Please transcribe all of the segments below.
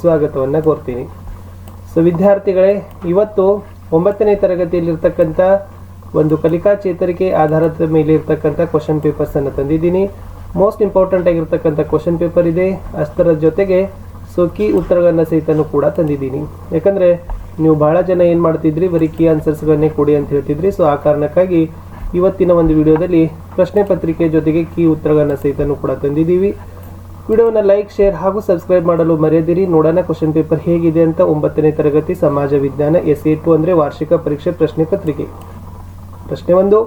ಸ್ವಾಗತವನ್ನು ಕೋರ್ತೀನಿ. ಸೊ ವಿದ್ಯಾರ್ಥಿಗಳೇ, ಇವತ್ತು 9ನೇ ತರಗತಿಯಲ್ಲಿರ್ತಕ್ಕಂಥ ಒಂದು ಕಲಿಕಾ ಚೇತರಿಕೆ ಆಧಾರದ ಮೇಲೆ ಇರ್ತಕ್ಕಂಥ ಕ್ವಶನ್ ಪೇಪರ್ಸನ್ನು ತಂದಿದ್ದೀನಿ. ಮೋಸ್ಟ್ ಇಂಪಾರ್ಟೆಂಟ್ ಆಗಿರ್ತಕ್ಕಂಥ ಕ್ವಶನ್ ಪೇಪರ್ ಇದೆ. ಅಷ್ಟರ ಜೊತೆಗೆ ಕೀ ಉತ್ತರಗಳನ್ನು ಸಹಿತನೂ ಕೂಡ ತಂದಿದ್ದೀನಿ. ಯಾಕಂದರೆ ನೀವು ಭಾಳ ಜನ ಏನು ಮಾಡ್ತಿದ್ರಿ, ಬರೀ ಕೀ ಆನ್ಸರ್ಸ್ಗಳನ್ನೇ ಕೊಡಿ ಅಂತ ಹೇಳ್ತಿದ್ರಿ. ಸೊ ಆ ಕಾರಣಕ್ಕಾಗಿ ಇವತ್ತಿನ ಒಂದು ವಿಡಿಯೋದಲ್ಲಿ ಪ್ರಶ್ನೆ ಪತ್ರಿಕೆ ಜೊತೆಗೆ ಕೀ ಉತ್ತರಗಳನ್ನು ಸಹಿತನೂ ಕೂಡ ತಂದಿದ್ದೀವಿ. ವಿಡಿಯೋನ ಲೈಕ್, ಶೇರ್ ಹಾಗೂ ಸಬ್ಸ್ಕ್ರೈಬ್ ಮಾಡಲು ಮರೆಯದಿರಿ. ನೋಡೋಣ ಕ್ವಶನ್ ಪೇಪರ್ ಹೇಗಿದೆ ಅಂತ. 9ನೇ ತರಗತಿ ಸಮಾಜ ವಿಜ್ಞಾನ SA2 ಅಂದರೆ ವಾರ್ಷಿಕ ಪರೀಕ್ಷೆ ಪ್ರಶ್ನೆ ಪತ್ರಿಕೆ. ಪ್ರಶ್ನೆ 1,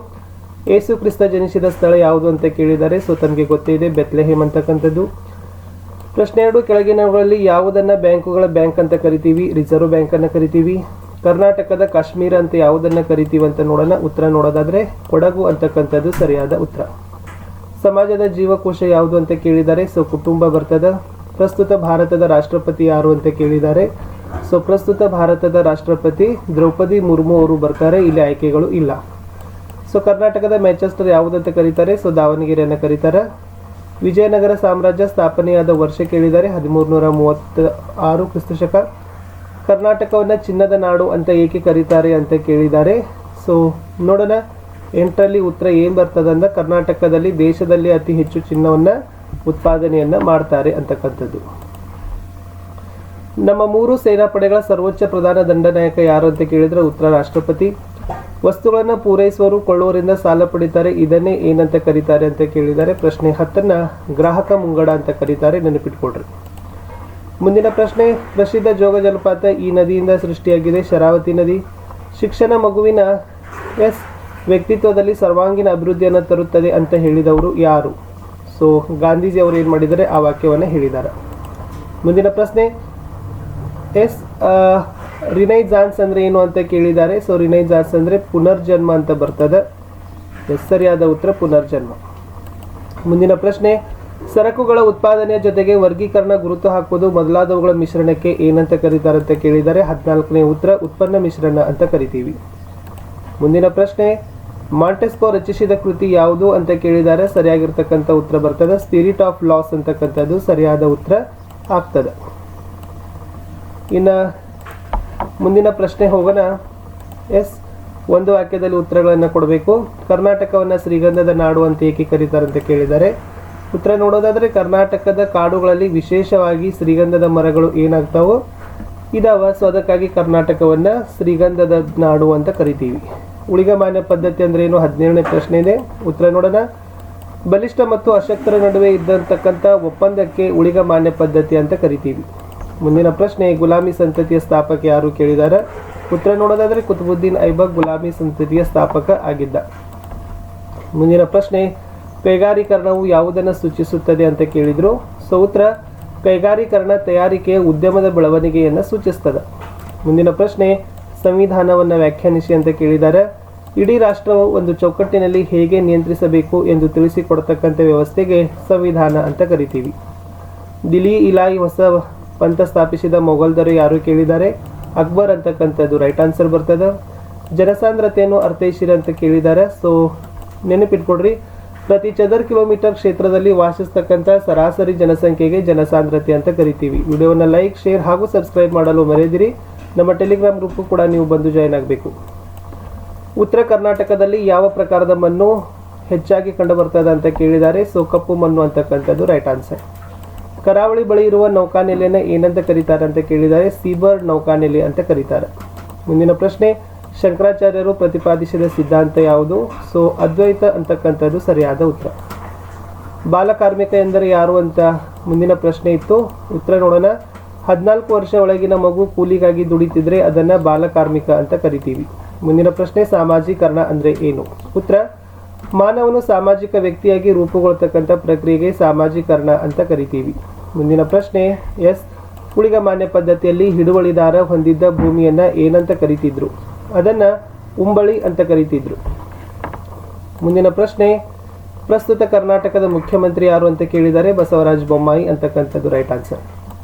ಏಸು ಕ್ರಿಸ್ತ ಜನಿಸಿದ ಸ್ಥಳ ಯಾವುದು ಅಂತ ಕೇಳಿದ್ದಾರೆ. ಸೊ ತಮಗೆ ಗೊತ್ತೇ ಇದೆ, ಬೆತ್ಲೆಹೇಮ್ ಅಂತಕ್ಕಂಥದ್ದು. ಪ್ರಶ್ನೆ 2, ಕೆಳಗಿನವುಗಳಲ್ಲಿ ಯಾವುದನ್ನು ಬ್ಯಾಂಕುಗಳ ಬ್ಯಾಂಕ್ ಅಂತ ಕರಿತೀವಿ? ರಿಸರ್ವ್ ಬ್ಯಾಂಕ್ ಅನ್ನು ಕರಿತೀವಿ. ಕರ್ನಾಟಕದ ಕಾಶ್ಮೀರ ಅಂತ ಯಾವುದನ್ನು ಕರಿತೀವಿ ಅಂತ ನೋಡೋಣ. ಉತ್ತರ ನೋಡೋದಾದ್ರೆ ಕೊಡಗು ಅಂತಕ್ಕಂಥದ್ದು ಸರಿಯಾದ ಉತ್ತರ. ಸಮಾಜದ ಜೀವಕೋಶ ಯಾವುದು ಅಂತ ಕೇಳಿದ್ದಾರೆ. ಸೊ ಕುಟುಂಬ ಬರ್ತದ. ಪ್ರಸ್ತುತ ಭಾರತದ ರಾಷ್ಟ್ರಪತಿ ಯಾರು ಅಂತ ಕೇಳಿದ್ದಾರೆ. ಸೊ ಪ್ರಸ್ತುತ ಭಾರತದ ರಾಷ್ಟ್ರಪತಿ ದ್ರೌಪದಿ ಮುರ್ಮು ಅವರು ಬರ್ತಾರೆ. ಇಲ್ಲಿ ಆಯ್ಕೆಗಳು ಇಲ್ಲ. ಸೊ ಕರ್ನಾಟಕದ ಮ್ಯಾಂಚೆಸ್ಟರ್ ಯಾವುದಂತ ಕರೀತಾರೆ? ಸೊ ದಾವಣಗೆರೆಯನ್ನು ಕರೀತಾರೆ. ವಿಜಯನಗರ ಸಾಮ್ರಾಜ್ಯ ಸ್ಥಾಪನೆಯಾದ ವರ್ಷ ಕೇಳಿದ್ದಾರೆ. 1336 ಕ್ರಿಸ್ತಶಕ. ಕರ್ನಾಟಕವನ್ನು ಚಿನ್ನದ ನಾಡು ಅಂತ ಏಕೆ ಕರೀತಾರೆ ಅಂತ ಕೇಳಿದ್ದಾರೆ. ಸೊ ನೋಡೋಣ 8ರಲ್ಲಿ ಉತ್ತರ ಏನು ಬರ್ತದೆ ಅಂದ್ರೆ, ಕರ್ನಾಟಕದಲ್ಲಿ ದೇಶದಲ್ಲಿ ಅತಿ ಹೆಚ್ಚು ಚಿನ್ನವನ್ನು ಉತ್ಪಾದನೆಯನ್ನು ಮಾಡ್ತಾರೆ ಅಂತಕ್ಕಂಥದ್ದು. ನಮ್ಮ 3 ಸೇನಾಪಡೆಗಳ ಸರ್ವೋಚ್ಚ ಪ್ರಧಾನ ದಂಡನಾಯಕ ಯಾರು ಅಂತ ಕೇಳಿದ್ರೆ ಉತ್ತರ ರಾಷ್ಟ್ರಪತಿ. ವಸ್ತುಗಳನ್ನು ಪೂರೈಸುವವರು ಕೊಳ್ಳುವರಿಂದ ಸಾಲ ಪಡಿತಾರೆ. ಇದನ್ನೇ ಏನಂತ ಕರೀತಾರೆ ಅಂತ ಕೇಳಿದ್ದಾರೆ. ಪ್ರಶ್ನೆ 10ನ್ನು ಗ್ರಾಹಕ ಮುಂಗಡ ಅಂತ ಕರೀತಾರೆ, ನೆನಪಿಟ್ಕೊಳ್ರಿ. ಮುಂದಿನ ಪ್ರಶ್ನೆ, ಪ್ರಸಿದ್ಧ ಜೋಗ ಜಲಪಾತ ಈ ನದಿಯಿಂದ ಸೃಷ್ಟಿಯಾಗಿದೆ. ಶರಾವತಿ ನದಿ. ಶಿಕ್ಷಣ ಮಗುವಿನ ವ್ಯಕ್ತಿತ್ವದಲ್ಲಿ ಸರ್ವಾಂಗೀಣ ಅಭಿವೃದ್ಧಿಯನ್ನು ತರುತ್ತದೆ ಅಂತ ಹೇಳಿದವರು ಯಾರು? ಸೊ ಗಾಂಧೀಜಿ ಅವರು ಏನು ಮಾಡಿದ್ದಾರೆ, ಆ ವಾಕ್ಯವನ್ನು ಹೇಳಿದ್ದಾರೆ. ಮುಂದಿನ ಪ್ರಶ್ನೆ, ರಿನೈಜಾನ್ಸ್ ಅಂದರೆ ಏನು ಅಂತ ಕೇಳಿದ್ದಾರೆ. ಸೊ ರಿನೈಜಾನ್ಸ್ ಅಂದರೆ ಪುನರ್ಜನ್ಮ ಅಂತ ಬರ್ತದೆ. ಸರಿಯಾದ ಉತ್ತರ ಪುನರ್ಜನ್ಮ. ಮುಂದಿನ ಪ್ರಶ್ನೆ, ಸರಕುಗಳ ಉತ್ಪಾದನೆಯ ಜೊತೆಗೆ ವರ್ಗೀಕರಣ, ಗುರುತು ಹಾಕುವುದು ಮೊದಲಾದವುಗಳ ಮಿಶ್ರಣಕ್ಕೆ ಏನಂತ ಕರೀತಾರೆ ಅಂತ ಕೇಳಿದ್ದಾರೆ. 14ನೇ ಉತ್ತರ ಉತ್ಪನ್ನ ಮಿಶ್ರಣ ಅಂತ ಕರಿತೀವಿ. ಮುಂದಿನ ಪ್ರಶ್ನೆ, ಮಾಂಟೆಸ್ಕೋ ರಚಿಸಿದ ಕೃತಿ ಯಾವುದು ಅಂತ ಕೇಳಿದ್ದಾರೆ. ಸರಿಯಾಗಿರ್ತಕ್ಕಂಥ ಉತ್ತರ ಬರ್ತದೆ ಸ್ಪಿರಿಟ್ ಆಫ್ ಲಾಸ್ ಅಂತಕ್ಕಂಥದ್ದು ಸರಿಯಾದ ಉತ್ತರ ಆಗ್ತದೆ. ಇನ್ನು ಮುಂದಿನ ಪ್ರಶ್ನೆ ಹೋಗೋಣ. ಒಂದು ವಾಕ್ಯದಲ್ಲಿ ಉತ್ತರಗಳನ್ನು ಕೊಡಬೇಕು. ಕರ್ನಾಟಕವನ್ನು ಶ್ರೀಗಂಧದ ನಾಡು ಅಂತ ಏಕೆ ಕರೀತಾರೆ ಅಂತ ಕೇಳಿದ್ದಾರೆ. ಉತ್ತರ ನೋಡೋದಾದರೆ, ಕರ್ನಾಟಕದ ಕಾಡುಗಳಲ್ಲಿ ವಿಶೇಷವಾಗಿ ಶ್ರೀಗಂಧದ ಮರಗಳು ಏನಾಗ್ತಾವೋ ಇದಾವ. ಸೊ ಅದಕ್ಕಾಗಿ ಕರ್ನಾಟಕವನ್ನು ಶ್ರೀಗಂಧದ ನಾಡು ಅಂತ ಕರಿತೀವಿ. ಉಳಿಗಮಾನ್ಯ ಪದ್ಧತಿ ಅಂದ್ರೆ ಏನು? 17ನೇ ಪ್ರಶ್ನೆ ಇದೆ. ಉತ್ತರ ನೋಡೋಣ. ಬಲಿಷ್ಠ ಮತ್ತು ಅಶಕ್ತರ ನಡುವೆ ಇದ್ದಂತಕ್ಕಂಥ ಒಪ್ಪಂದಕ್ಕೆ ಉಳಿಗಮಾನ್ಯ ಪದ್ಧತಿ ಅಂತ ಕರಿತೀವಿ. ಮುಂದಿನ ಪ್ರಶ್ನೆ, ಗುಲಾಮಿ ಸಂತತಿಯ ಸ್ಥಾಪಕ ಯಾರು ಕೇಳಿದ್ದಾರೆ. ಉತ್ತರ ನೋಡೋದಾದರೆ ಕುತುಬುದ್ದೀನ್ ಐಬಕ್ ಗುಲಾಮಿ ಸಂತತಿಯ ಸ್ಥಾಪಕ ಆಗಿದ್ದ. ಮುಂದಿನ ಪ್ರಶ್ನೆ, ಕೈಗಾರೀಕರಣವು ಯಾವುದನ್ನು ಸೂಚಿಸುತ್ತದೆ ಅಂತ ಕೇಳಿದ್ರು. ಸೊ ಉತ್ತರ ಕೈಗಾರೀಕರಣ ತಯಾರಿಕೆಯ ಉದ್ಯಮದ ಬೆಳವಣಿಗೆಯನ್ನು ಸೂಚಿಸ್ತದೆ. ಮುಂದಿನ ಪ್ರಶ್ನೆ, ಸಂವಿಧಾನವನ್ನು ವ್ಯಾಖ್ಯಾನಿಸಿ ಅಂತ ಕೇಳಿದ್ದಾರೆ. ಇಡೀ ರಾಷ್ಟ್ರವು ಒಂದು ಚೌಕಟ್ಟಿನಲ್ಲಿ ಹೇಗೆ ನಿಯಂತ್ರಿಸಬೇಕು ಎಂದು ತಿಳಿಸಿಕೊಡ್ತಕ್ಕಂಥ ವ್ಯವಸ್ಥೆಗೆ ಸಂವಿಧಾನ ಅಂತ ಕರಿತೀವಿ. ದಿಲ್ಲಿ ಇಲಾಯಿ ಹೊಸ ಪಂಥ ಸ್ಥಾಪಿಸಿದ ಮೊಘಲ್ ಯಾರು ಕೇಳಿದ್ದಾರೆ. ಅಕ್ಬರ್ ಅಂತಕ್ಕಂಥದ್ದು ರೈಟ್ ಆನ್ಸರ್ ಬರ್ತದೆ. ಜನಸಾಂದ್ರತೆಯನ್ನು ಅರ್ಥೈಸಿರಿ ಅಂತ ಕೇಳಿದ್ದಾರೆ. ಸೊ ನೆನಪಿಟ್ಕೊಡ್ರಿ, ಪ್ರತಿ ಚದರ ಕಿಲೋಮೀಟರ್ ಕ್ಷೇತ್ರದಲ್ಲಿ ವಾಸಿಸ್ತಕ್ಕಂಥ ಸರಾಸರಿ ಜನಸಂಖ್ಯೆಗೆ ಜನಸಾಂದ್ರತೆ ಅಂತ ಕರಿತೀವಿ. ವಿಡಿಯೋವನ್ನು ಲೈಕ್, ಶೇರ್ ಹಾಗೂ ಸಬ್ಸ್ಕ್ರೈಬ್ ಮಾಡಲು ಮರೆಯದಿರಿ. ನಮ್ಮ ಟೆಲಿಗ್ರಾಮ್ ಗ್ರೂಪ್ ಕೂಡ ನೀವು ಬಂದು ಜಾಯ್ನ್ ಆಗಬೇಕು. ಉತ್ತರ ಕರ್ನಾಟಕದಲ್ಲಿ ಯಾವ ಪ್ರಕಾರದ ಮಣ್ಣು ಹೆಚ್ಚಾಗಿ ಕಂಡುಬರ್ತದೆ ಅಂತ ಕೇಳಿದ್ದಾರೆ. ಸೊ ಕಪ್ಪು ಮಣ್ಣು ಅಂತಕ್ಕಂಥದ್ದು ರೈಟ್ ಆನ್ಸರ್. ಕರಾವಳಿ ಬಳಿ ಇರುವ ನೌಕಾನೆಲೆಯನ್ನು ಏನಂತ ಕರೀತಾರೆ ಅಂತ ಕೇಳಿದ್ದಾರೆ. ಸೀಬರ್ಡ್ ನೌಕಾನೆಲೆ ಅಂತ ಕರೀತಾರೆ. ಮುಂದಿನ ಪ್ರಶ್ನೆ, ಶಂಕರಾಚಾರ್ಯರು ಪ್ರತಿಪಾದಿಸಿದ ಸಿದ್ಧಾಂತ ಯಾವುದು? ಸೊ ಅದ್ವೈತ ಅಂತಕ್ಕಂಥದ್ದು ಸರಿಯಾದ ಉತ್ತರ. ಬಾಲಕಾರ್ಮಿಕ ಎಂದರೆ ಯಾರು ಅಂತ ಮುಂದಿನ ಪ್ರಶ್ನೆ ಇತ್ತು. ಉತ್ತರ ನೋಡೋಣ. 14 ವರ್ಷ ಒಳಗಿನ ಮಗು ಕೂಲಿಗಾಗಿ ದುಡಿತಿದ್ರೆ ಅದನ್ನು ಬಾಲಕಾರ್ಮಿಕ ಅಂತ ಕರಿತೀವಿ. ಮುಂದಿನ ಪ್ರಶ್ನೆ, ಸಾಮಾಜೀಕರಣ ಅಂದರೆ ಏನು? ಉತ್ತರ ಮಾನವನು ಸಾಮಾಜಿಕ ವ್ಯಕ್ತಿಯಾಗಿ ರೂಪುಗೊಳ್ತಕ್ಕಂಥ ಪ್ರಕ್ರಿಯೆಗೆ ಸಾಮಾಜೀಕರಣ ಅಂತ ಕರಿತೀವಿ. ಮುಂದಿನ ಪ್ರಶ್ನೆ, ಉಳಿಗಮಾನ್ಯ ಪದ್ಧತಿಯಲ್ಲಿ ಹಿಡುವಳಿದಾರ ಹೊಂದಿದ್ದ ಭೂಮಿಯನ್ನು ಏನಂತ ಕರಿತಿದ್ರು? ಅದನ್ನು ಉಂಬಳಿ ಅಂತ ಕರಿತಿದ್ರು. ಮುಂದಿನ ಪ್ರಶ್ನೆ, ಪ್ರಸ್ತುತ ಕರ್ನಾಟಕದ ಮುಖ್ಯಮಂತ್ರಿ ಯಾರು ಅಂತ ಕೇಳಿದ್ದಾರೆ. ಬಸವರಾಜ ಬೊಮ್ಮಾಯಿ ಅಂತಕ್ಕಂಥದ್ದು ರೈಟ್ ಆನ್ಸರ್.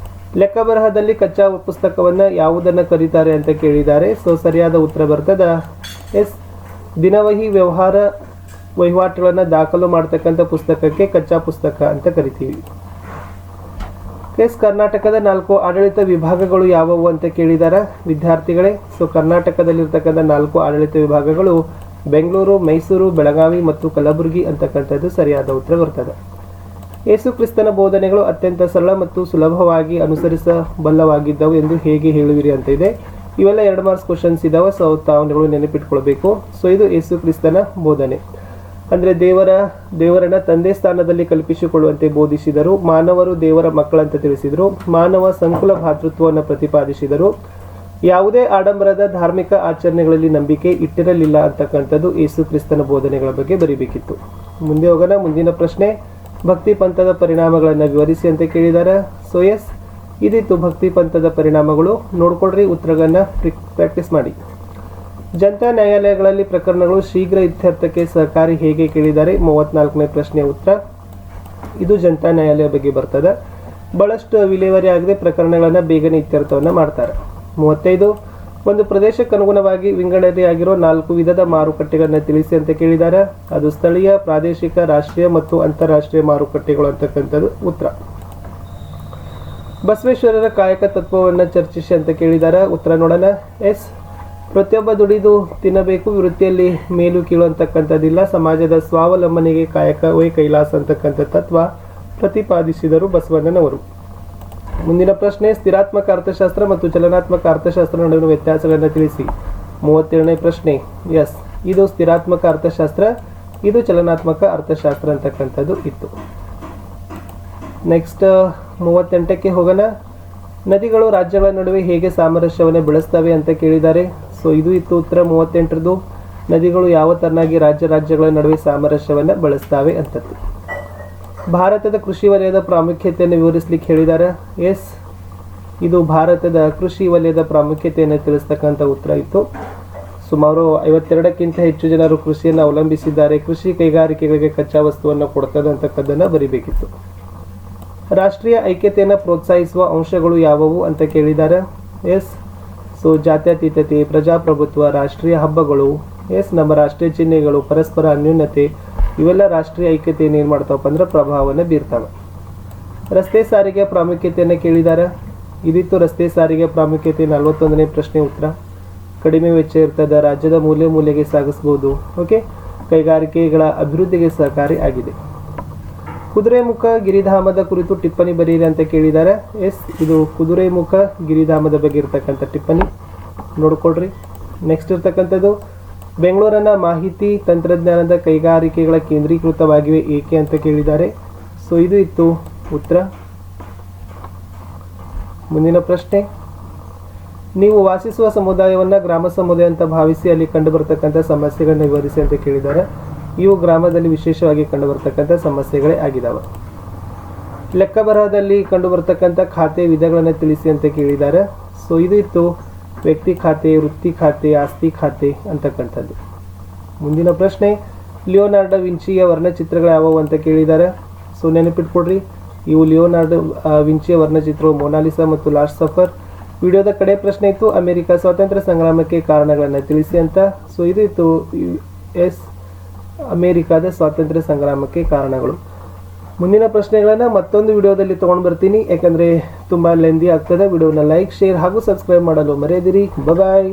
ಲೆಕ್ಕ ಬರಹದಲ್ಲಿ ಕಚ್ಚಾ ಪುಸ್ತಕವನ್ನು ಯಾವುದನ್ನು ಕರೀತಾರೆ ಅಂತ ಕೇಳಿದ್ದಾರೆ. ಸೊ ಸರಿಯಾದ ಉತ್ತರ ಬರ್ತದ ದಿನವಹಿ ವಹಿವಾಟುಗಳನ್ನು ದಾಖಲು ಮಾಡ್ತಕ್ಕಂಥ ಪುಸ್ತಕಕ್ಕೆ ಕಚ್ಚಾ ಪುಸ್ತಕ ಅಂತ ಕರಿತೀವಿ. ಎಸ್ ಕರ್ನಾಟಕದ 4 ಆಡಳಿತ ವಿಭಾಗಗಳು ಯಾವುವು ಅಂತ ಕೇಳಿದಾರ ವಿದ್ಯಾರ್ಥಿಗಳೇ. ಸೊ ಕರ್ನಾಟಕದಲ್ಲಿರ್ತಕ್ಕಂಥ 4 ಆಡಳಿತ ವಿಭಾಗಗಳು ಬೆಂಗಳೂರು, ಮೈಸೂರು, ಬೆಳಗಾವಿ ಮತ್ತು ಕಲಬುರಗಿ ಅಂತಕ್ಕಂಥದ್ದು ಸರಿಯಾದ ಉತ್ತರ ಬರ್ತದೆ. ಯೇಸು ಕ್ರಿಸ್ತನ ಬೋಧನೆಗಳು ಅತ್ಯಂತ ಸರಳ ಮತ್ತು ಸುಲಭವಾಗಿ ಅನುಸರಿಸಬಲ್ಲವಾಗಿದ್ದವು ಎಂದು ಹೇಗೆ ಹೇಳುವಿರಿ ಅಂತ ಇದೆ. ಇವೆಲ್ಲ 2 ಮಾರ್ಕ್ಸ್ ಕ್ವಶನ್ಸ್ ಇದಾವೆ. ಸೊ ತಾವುಗಳು ನೆನಪಿಟ್ಕೊಳ್ಬೇಕು. ಸೊ ಇದು ಯೇಸು ಕ್ರಿಸ್ತನ ಬೋಧನೆ ಅಂದರೆ ದೇವರನ್ನ ತಂದೆ ಸ್ಥಾನದಲ್ಲಿ ಕಲ್ಪಿಸಿಕೊಳ್ಳುವಂತೆ ಬೋಧಿಸಿದರು. ಮಾನವರು ದೇವರ ಮಕ್ಕಳಂತ ತಿಳಿಸಿದರು. ಮಾನವ ಸಂಕುಲ ಭಾತೃತ್ವವನ್ನು ಪ್ರತಿಪಾದಿಸಿದರು. ಯಾವುದೇ ಆಡಂಬರದ ಧಾರ್ಮಿಕ ಆಚರಣೆಗಳಲ್ಲಿ ನಂಬಿಕೆ ಇಟ್ಟಿರಲಿಲ್ಲ ಅಂತಕ್ಕಂಥದ್ದು ಯೇಸು ಕ್ರಿಸ್ತನ ಬೋಧನೆಗಳ ಬಗ್ಗೆ ಬರೀಬೇಕಿತ್ತು. ಮುಂದೆ ಹೋಗೋಣ. ಮುಂದಿನ ಪ್ರಶ್ನೆ, ಭಕ್ತಿ ಪಂಥದ ಪರಿಣಾಮಗಳನ್ನು ವಿವರಿಸಿ ಅಂತ ಕೇಳಿದ್ದಾರೆ. ಸೊ ಎಸ್ ಇದಿತ್ತು ಭಕ್ತಿ ಪಂಥದ ಪರಿಣಾಮಗಳು. ನೋಡ್ಕೊಳ್ರಿ, ಉತ್ತರಗಳನ್ನ ಪ್ರಾಕ್ಟೀಸ್ ಮಾಡಿ. ಜನತಾ ನ್ಯಾಯಾಲಯಗಳಲ್ಲಿ ಪ್ರಕರಣಗಳು ಶೀಘ್ರ ಇತ್ಯರ್ಥಕ್ಕೆ ಸಹಕಾರಿ ಹೇಗೆ ಕೇಳಿದ್ದಾರೆ. 34ನೇ ಪ್ರಶ್ನೆಯ ಉತ್ತರ ಇದು ಜನತಾ ನ್ಯಾಯಾಲಯ ಬಗ್ಗೆ ಬರ್ತದೆ. ಬಹಳಷ್ಟು ವಿಲೇವಾರಿ ಆಗದೆ ಪ್ರಕರಣಗಳನ್ನು ಬೇಗನೆ ಇತ್ಯರ್ಥವನ್ನು ಮಾಡ್ತಾರೆ. 35 ಒಂದು ಪ್ರದೇಶಕ್ಕನುಗುಣವಾಗಿ ವಿಂಗಡಣೆಯಾಗಿರೋ 4 ವಿಧದ ಮಾರುಕಟ್ಟೆಗಳನ್ನು ತಿಳಿಸಿ ಅಂತ ಕೇಳಿದ್ದಾರೆ. ಅದು ಸ್ಥಳೀಯ, ಪ್ರಾದೇಶಿಕ, ರಾಷ್ಟ್ರೀಯ ಮತ್ತು ಅಂತಾರಾಷ್ಟ್ರೀಯ ಮಾರುಕಟ್ಟೆಗಳು ಅಂತಕ್ಕಂಥದ್ದು ಉತ್ತರ. ಬಸವೇಶ್ವರರ ಕಾಯಕ ತತ್ವವನ್ನು ಚರ್ಚಿಸಿ ಅಂತ ಕೇಳಿದ್ದಾರೆ. ಉತ್ತರ ನೋಡೋಣ. ಎಸ್ ಪ್ರತಿಯೊಬ್ಬ ದುಡಿದು ತಿನ್ನಬೇಕು, ವೃತ್ತಿಯಲ್ಲಿ ಮೇಲು ಕೀಳು ಅಂತಕ್ಕಂಥದ್ದಿಲ್ಲ, ಸಮಾಜದ ಸ್ವಾವಲಂಬನೆಗೆ ಕಾಯಕವೇ ಕೈಲಾಸ ಅಂತಕ್ಕಂಥ ತತ್ವ ಪ್ರತಿಪಾದಿಸಿದರು ಬಸವಣ್ಣನವರು. ಮುಂದಿನ ಪ್ರಶ್ನೆ, ಸ್ಥಿರಾತ್ಮಕ ಅರ್ಥಶಾಸ್ತ್ರ ಮತ್ತು ಚಲನಾತ್ಮಕ ಅರ್ಥಶಾಸ್ತ್ರ ನಡುವಿನ ವ್ಯತ್ಯಾಸಗಳನ್ನು ತಿಳಿಸಿ. 37ನೇ ಪ್ರಶ್ನೆ. ಎಸ್ ಇದು ಸ್ಥಿರಾತ್ಮಕ ಅರ್ಥಶಾಸ್ತ್ರ, ಇದು ಚಲನಾತ್ಮಕ ಅರ್ಥಶಾಸ್ತ್ರ ಅಂತಕ್ಕಂಥದ್ದು ಇತ್ತು. ನೆಕ್ಸ್ಟ್ 38ಕ್ಕೆ ಹೋಗೋಣ. ನದಿಗಳು ರಾಜ್ಯಗಳ ನಡುವೆ ಹೇಗೆ ಸಾಮರಸ್ಯವನ್ನು ಬೆಳೆಸ್ತವೆ ಅಂತ ಕೇಳಿದ್ದಾರೆ. ಸೊ ಇದು ಇತ್ತು ಉತ್ತರ 38ರದು. ನದಿಗಳು ಯಾವ ತರನಾಗಿ ರಾಜ್ಯಗಳ ನಡುವೆ ಸಾಮರಸ್ಯವನ್ನು ಬೆಳೆಸ್ತವೆ ಅಂತದ್ದು. ಭಾರತದ ಕೃಷಿ ವಲಯದ ಪ್ರಾಮುಖ್ಯತೆಯನ್ನು ವಿವರಿಸಲಿಕ್ಕೆ ಹೇಳಿದ್ದಾರೆ. ಎಸ್ ಇದು ಭಾರತದ ಕೃಷಿ ವಲಯದ ಪ್ರಾಮುಖ್ಯತೆಯನ್ನು ತಿಳಿಸ್ತಕ್ಕಂಥ ಉತ್ತರ ಇತ್ತು. ಸುಮಾರು 52ಕ್ಕಿಂತ ಹೆಚ್ಚು ಜನರು ಕೃಷಿಯನ್ನು ಅವಲಂಬಿಸಿದ್ದಾರೆ. ಕೃಷಿ ಕೈಗಾರಿಕೆಗಳಿಗೆ ಕಚ್ಚಾ ವಸ್ತುವನ್ನು ಕೊಡ್ತದೆ ಅಂತಕ್ಕದ್ದನ್ನು ಬರಿಬೇಕಿತ್ತು. ರಾಷ್ಟ್ರೀಯ ಐಕ್ಯತೆಯನ್ನು ಪ್ರೋತ್ಸಾಹಿಸುವ ಅಂಶಗಳು ಯಾವುವು ಅಂತ ಕೇಳಿದ್ದಾರೆ. ಎಸ್ ಸೊ ಜಾತ್ಯತೀತತೆ, ಪ್ರಜಾಪ್ರಭುತ್ವ, ರಾಷ್ಟ್ರೀಯ ಹಬ್ಬಗಳು, ಎಸ್ ನಮ್ಮ ರಾಷ್ಟ್ರೀಯ ಚಿಹ್ನೆಗಳು, ಪರಸ್ಪರ ಅನ್ಯೋನ್ಯತೆ, ಇವೆಲ್ಲ ರಾಷ್ಟ್ರೀಯ ಐಕ್ಯತೆಯನ್ನು ಏನು ಮಾಡ್ತಾವಪ್ಪ ಅಂದ್ರೆ ಪ್ರಭಾವವನ್ನು ಬೀರ್ತಾವೆ. ರಸ್ತೆ ಸಾರಿಗೆ ಪ್ರಾಮುಖ್ಯತೆಯನ್ನು ಕೇಳಿದ್ದಾರೆ. ಇದಿತ್ತು ರಸ್ತೆ ಸಾರಿಗೆ ಪ್ರಾಮುಖ್ಯತೆ. 41ನೇ ಪ್ರಶ್ನೆ ಉತ್ತರ ಕಡಿಮೆ ವೆಚ್ಚ ಇರ್ತದೆ, ರಾಜ್ಯದ ಮೂಲೆಗೆ ಸಾಗಿಸಬಹುದು. ಓಕೆ, ಕೈಗಾರಿಕೆಗಳ ಅಭಿವೃದ್ಧಿಗೆ ಸಹಕಾರಿ ಆಗಿದೆ. ಕುದುರೆಮುಖ ಗಿರಿಧಾಮದ ಕುರಿತು ಟಿಪ್ಪಣಿ ಬರೆಯಿರಿ ಅಂತ ಕೇಳಿದ್ದಾರೆ. ಎಸ್ ಇದು ಕುದುರೆಮುಖ ಗಿರಿಧಾಮದ ಬಗ್ಗೆ ಇರ್ತಕ್ಕಂಥ ಟಿಪ್ಪಣಿ ನೋಡ್ಕೊಳ್ರಿ. ನೆಕ್ಸ್ಟ್ ಇರ್ತಕ್ಕಂಥದ್ದು ಬೆಂಗಳೂರನ್ನ ಮಾಹಿತಿ ತಂತ್ರಜ್ಞಾನದ ಕೈಗಾರಿಕೆಗಳ ಕೇಂದ್ರೀಕೃತವಾಗಿವೆ ಏಕೆ ಅಂತ ಕೇಳಿದ್ದಾರೆ. ಸೊ ಇದು ಇತ್ತು ಉತ್ತರ. ಮುಂದಿನ ಪ್ರಶ್ನೆ, ನೀವು ವಾಸಿಸುವ ಸಮುದಾಯವನ್ನು ಗ್ರಾಮ ಸಮುದಾಯ ಅಂತ ಭಾವಿಸಿ ಅಲ್ಲಿ ಕಂಡು ಬರ್ತಕ್ಕಂಥ ಸಮಸ್ಯೆಗಳನ್ನ ವಿವರಿಸಿ ಅಂತ ಕೇಳಿದ್ದಾರೆ. ಇವು ಗ್ರಾಮದಲ್ಲಿ ವಿಶೇಷವಾಗಿ ಕಂಡು ಬರ್ತಕ್ಕಂಥ ಸಮಸ್ಯೆಗಳೇ ಆಗಿದ್ದಾವೆ. ಲೆಕ್ಕ ಬರಹದಲ್ಲಿ ಕಂಡು ಬರ್ತಕ್ಕಂಥ ಖಾತೆ ವಿಧಗಳನ್ನು ತಿಳಿಸಿ ಅಂತ ಕೇಳಿದ್ದಾರೆ. ಸೊ ಇದು ಇತ್ತು ವ್ಯಕ್ತಿ ಖಾತೆ, ವೃತ್ತಿ ಖಾತೆ, ಆಸ್ತಿ ಖಾತೆ ಅಂತಕ್ಕಂಥದ್ದು. ಮುಂದಿನ ಪ್ರಶ್ನೆ, ಲಿಯೋನಾರ್ಡೋ ವಿಂಚಿಯ ವರ್ಣಚಿತ್ರಗಳು ಯಾವುವು ಅಂತ ಕೇಳಿದ್ದಾರೆ. ಸೊ ನೆನಪಿಟ್ಕೊಡ್ರಿ, ಇವು ಲಿಯೋನಾರ್ಡೋ ವಿಂಚಿಯ ವರ್ಣಚಿತ್ರಗಳು ಮೊನಾಲಿಸಾ ಮತ್ತು ಲಾಸ್ಟ್ ಸಫರ್. ವಿಡಿಯೋದ ಕಡೆ ಪ್ರಶ್ನೆ ಇತ್ತು, ಅಮೆರಿಕ ಸ್ವಾತಂತ್ರ್ಯ ಸಂಗ್ರಾಮಕ್ಕೆ ಕಾರಣಗಳನ್ನು ತಿಳಿಸಿ ಅಂತ. ಸೊ ಇದು ಇತ್ತು ಎಸ್ ಅಮೇರಿಕಾದ ಸ್ವಾತಂತ್ರ್ಯ ಸಂಗ್ರಾಮಕ್ಕೆ ಕಾರಣಗಳು. ಮುಂದಿನ ಪ್ರಶ್ನೆಗಳನ್ನು ಮತ್ತೊಂದು ವಿಡಿಯೋದಲ್ಲಿ ತೊಗೊಂಡು ಬರ್ತೀನಿ, ಯಾಕಂದರೆ ತುಂಬ ಲೆಂದಿ ಆಗ್ತದೆ. ವಿಡಿಯೋನ ಲೈಕ್, ಶೇರ್ ಹಾಗೂ ಸಬ್ಸ್ಕ್ರೈಬ್ ಮಾಡಲು ಮರೆಯದಿರಿ. ಬಾಯ್.